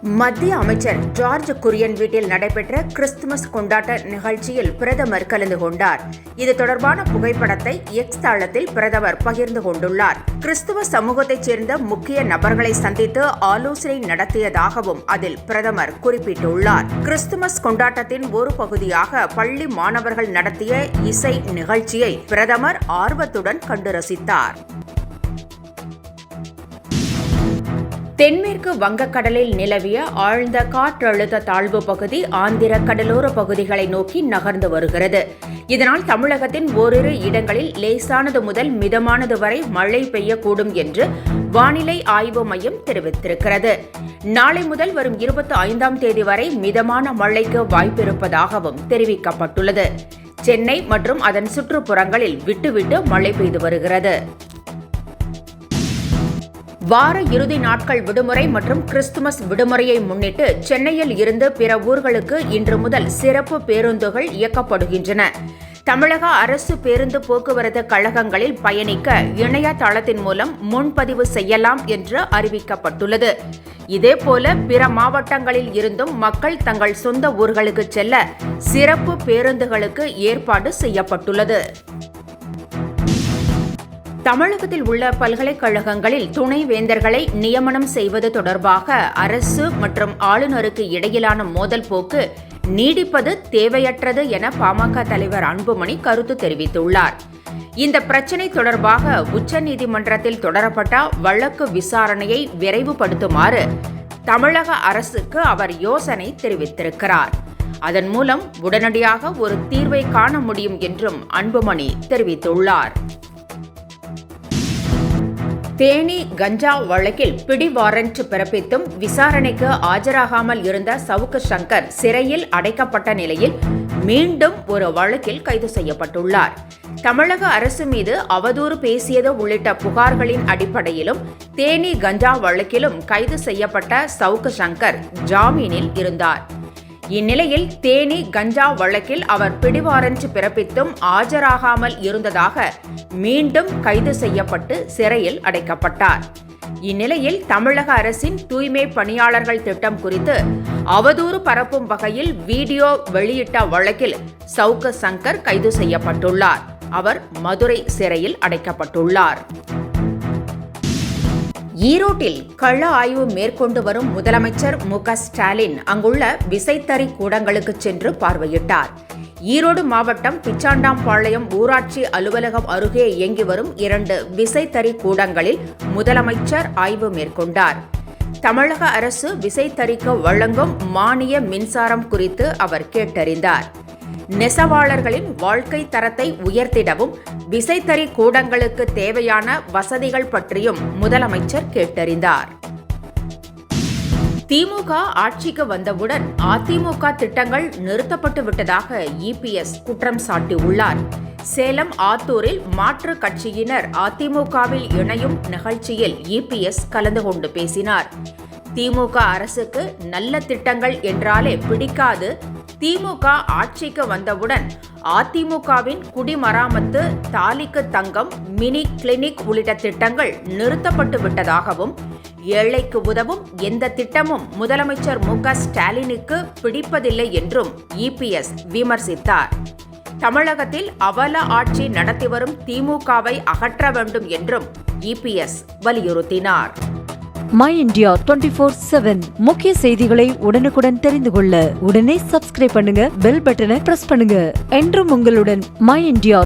மத்திய அமைச்சர் ஜார்ஜ் குரியன் வீட்டில் நடைபெற்ற கிறிஸ்துமஸ் கொண்டாட்ட நிகழ்ச்சியில் பிரதமர் கலந்து கொண்டார். இது தொடர்பான புகைப்படத்தை எக்ஸ் தளத்தில் பிரதமர் பகிர்ந்து கொண்டுள்ளார். கிறிஸ்துவ சமூகத்தைச் சேர்ந்த முக்கிய நபர்களை சந்தித்து ஆலோசனை நடத்தியதாகவும் அதில் பிரதமர் குறிப்பிட்டுள்ளார். கிறிஸ்துமஸ் கொண்டாட்டத்தின் ஒரு பகுதியாக பள்ளி மாணவர்கள் நடத்திய இசை நிகழ்ச்சியை பிரதமர் ஆர்வத்துடன் கண்டு ரசித்தார். தென்மேற்கு வங்கக்கடலில் நிலவிய ஆழ்ந்த காற்றழுத்த தாழ்வு பகுதி ஆந்திர கடலோர பகுதிகளை நோக்கி நகர்ந்து வருகிறது. இதனால் தமிழகத்தின் ஓரிரு இடங்களில் லேசானது முதல் மிதமானது வரை மழை பெய்யக்கூடும் என்று வானிலை ஆய்வு மையம் தெரிவித்திருக்கிறது. நாளை முதல் வரும் 25ஆம் தேதி வரை மிதமான மழைக்கு வாய்ப்பிருப்பதாகவும் தெரிவிக்கப்பட்டுள்ளது. சென்னை மற்றும் அதன் சுற்றுப்புறங்களில் விட்டுவிட்டு மழை பெய்து வருகிறது. வார இறுதி நாட்கள் விடுமுறை மற்றும் கிறிஸ்துமஸ் விடுமுறையை முன்னிட்டு சென்னையில் இருந்து பிற ஊர்களுக்கு இன்று முதல் சிறப்பு பேருந்துகள் இயக்கப்படுகின்றன. தமிழக அரசு பேருந்து போக்குவரத்து கழகங்களில் பயணிக்க இணையதளத்தின் மூலம் முன்பதிவு செய்யலாம் என்று அறிவிக்கப்பட்டுள்ளது. இதேபோல பிற மாவட்டங்களில் இருந்தும் மக்கள் தங்கள் சொந்த ஊர்களுக்கு செல்ல சிறப்பு பேருந்துகளுக்கு ஏற்பாடு செய்யப்பட்டுள்ளது. தமிழகத்தில் உள்ள பல்கலைக்கழகங்களில் துணைவேந்தர்களை நியமனம் செய்வது தொடர்பாக அரசு மற்றும் ஆளுநருக்கு இடையிலான மோதல் போக்கு நீடிப்பது தேவையற்றது என பாமக தலைவர் அன்புமணி கருத்து தெரிவித்துள்ளார். இந்த பிரச்சினை தொடர்பாக உச்சநீதிமன்றத்தில் தொடரப்பட்ட வழக்கு விசாரணையை விரைவுபடுத்துமாறு தமிழக அரசுக்கு அவர் யோசனை தெரிவித்திருக்கிறார். அதன் மூலம் உடனடியாக ஒரு தீர்வை காண முடியும் என்றும் அன்புமணி தெரிவித்துள்ளார். தேனி கஞ்சா வழக்கில் பிடி வாரண்ட் பிறப்பித்தும் விசாரணைக்கு ஆஜராகாமல் இருந்த சவுக்கு சங்கர் சிறையில் அடைக்கப்பட்ட நிலையில் மீண்டும் ஒரு வழக்கில் கைது செய்யப்பட்டுள்ளார். தமிழக அரசு மீது அவதூறு பேசியது உள்ளிட்ட புகார்களின் அடிப்படையிலும் தேனி கஞ்சா வழக்கிலும் கைது செய்யப்பட்ட சவுக்கு சங்கர் ஜாமீனில் இருந்தார். இந்நிலையில் தேனி கஞ்சா வழக்கில் அவர் பிடிவாரண்ட் பிறப்பித்தும் ஆஜராகாமல் இருந்ததாக மீண்டும் கைது செய்யப்பட்டு சிறையில் அடைக்கப்பட்டார். இந்நிலையில் தமிழக அரசின் தூய்மை பணியாளர்கள் திட்டம் குறித்து அவதூறு பரப்பும் வகையில் வீடியோ வெளியிட்ட வழக்கில் சவுக்கு சங்கர் கைது செய்யப்பட்டுள்ளார். அவர் மதுரை சிறையில் அடைக்கப்பட்டுள்ளார். ஈரோட்டில் கள ஆய்வு மேற்கொண்டு வரும் முதலமைச்சர் மு.க.ஸ்டாலின் அங்குள்ள விசைத்தறி கூடங்களுக்கு சென்று பார்வையிட்டார். ஈரோடு மாவட்டம் பிச்சாண்டாம்பாளையம் ஊராட்சி அலுவலகம் அருகே இயங்கி வரும் 2 விசைத்தறி கூடங்களில் முதலமைச்சர் ஆய்வு மேற்கொண்டார். தமிழக அரசு விசைத்தறிக்கு வழங்கும் மானிய மின்சாரம் குறித்து அவர் கேட்டறிந்தார். நெசவாளர்களின் வாழ்க்கை தரத்தை உயர்த்திடவும் விசைத்தறி கூடங்களுக்கு தேவையான வசதிகள் பற்றியும் முதலமைச்சர் கேட்டறிந்தார். திமுக ஆட்சிக்கு வந்தவுடன் அதிமுக திட்டங்கள் நிறுத்தப்பட்டு விட்டதாக இபிஎஸ் குற்றம் சாட்டியுள்ளார். சேலம் ஆத்தூரில் மாற்றுக் கட்சியினர் அதிமுகவில் இணையும் நிகழ்ச்சியில் இபிஎஸ் கலந்து கொண்டு பேசினார். திமுக அரசுக்கு நல்ல திட்டங்கள் என்றாலே பிடிக்காது. திமுக ஆட்சிக்கு வந்தவுடன் அதிமுகவின் குடிமராமத்து, தாலிக்கு தங்கம், மினி கிளினிக் உள்ளிட்ட திட்டங்கள் நிறுத்தப்பட்டு விட்டதாகவும் ஏழைக்கு உதவும் எந்த திட்டமும் முதலமைச்சர் மு.க.ஸ்டாலினுக்கு பிடிப்பதில்லை என்றும் இபிஎஸ் விமர்சித்தார். தமிழகத்தில் அவல ஆட்சி நடத்தி வரும் திமுகவை அகற்ற வேண்டும் என்றும் இபிஎஸ் வலியுறுத்தினார். மை இந்தியா 24/7 முக்கிய செய்திகளை உடனுக்குடன் தெரிந்து கொள்ள உடனே சப்ஸ்கிரைப் பண்ணுங்க, பெல் பட்டனை பிரஸ் பண்ணுங்க. என்றும் உங்களுடன் மை இந்தியா.